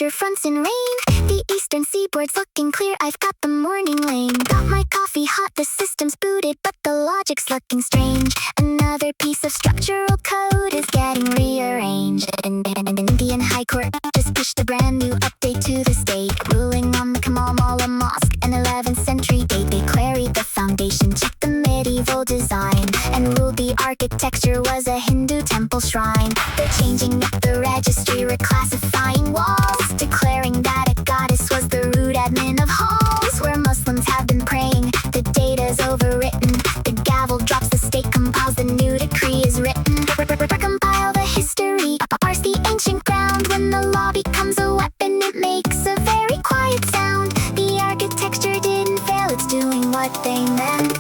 pressure fronts in rain. The eastern seaboard's looking clear, I've got the morning lane. Got my coffee hot, the system's booted, but the logic's looking strange. Another piece of structural code is getting rearranged. And Indian High Court just pushed a brand new update to the state, ruling on the Kamal Maula Mosque, an 11th century date. They queried the foundation, checked the medieval design, and ruled the architecture was a Hindu temple shrine. They're changing up the registry, reclassifying walls, declaring that a goddess was the root admin of halls where Muslims have been praying. The data's overwritten, the gavel drops, the state compiles, the new decree is written. Compile the history, parse the ancient ground. When the law becomes a weapon, it makes a very quiet sound. The architecture didn't fail, it's doing what they meant.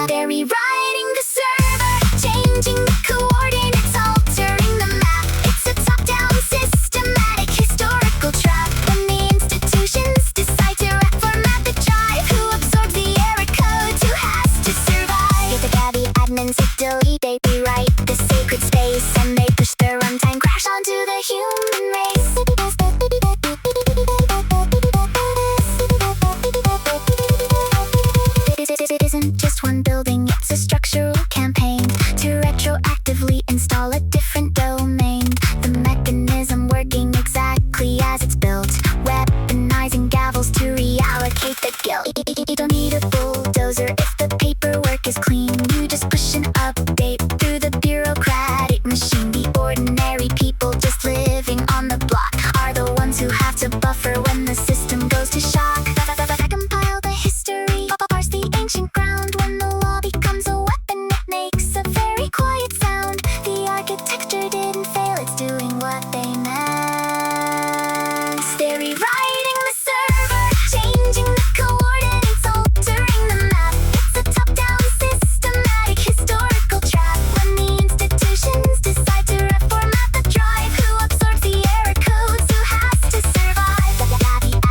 They're rewriting the server, changing the coordinates, altering the map. It's a top-down systematic historical trap. When the institutions decide to reformat the tribe, who absorbs the error codes, who has to survive? If the Gabby admins hit delete, they rewrite the sacred space, and they push the runtime crash onto the human race. It isn't just one building, it's a structural campaign to retroactively install a different domain. The mechanism working exactly as it's built, weaponizing gavels to reallocate the guilt. You don't need a bulldozer if the paperwork is clean. You just push an update through the bureaucratic machine. The ordinary people just living on the block are the ones who have to buffer when the system goes to shock. Compile the history, parse the ancient ground. When the law becomes a weapon, it makes a very quiet sound. The architecture didn't fail, it's doing what they meant. They're rewriting the server, changing the coordinates, altering the map. It's a top-down systematic historical trap. When the institutions decide to reformat the drive, who absorbs the error codes, who has to survive? The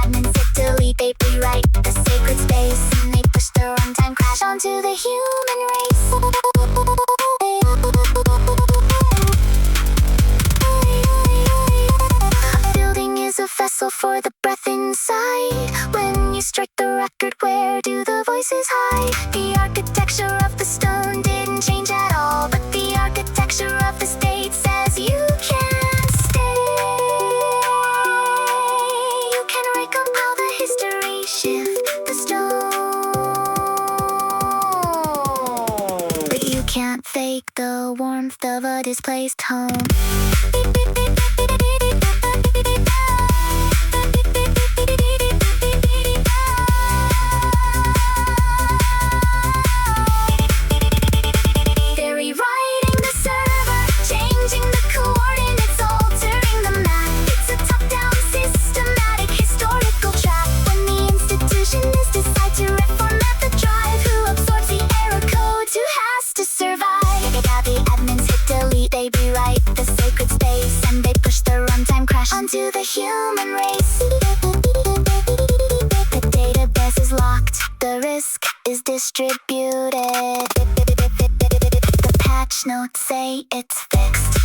admins hit delete, they rewrite the sacred space, and they push the runtime crash onto the human race. A building is a vessel for the breath inside. When you strike the record, where do the voices hide? The architecture of the stone didn't change at all, but the architecture of the state says you can't stay. You can recompile the history, shift the stone, but you can't fake the warmth of a displaced home. They're rewriting the server, changing the coordinates, altering the map. It's a top-down systematic historical trap. When the institutions decide to reformat the drive, who absorbs the error codes, who has to survive? The admins hit delete, they rewrite the sacred space, and they push the runtime crash onto the human race. The database is locked, the risk is distributed. The patch notes say it's fixed.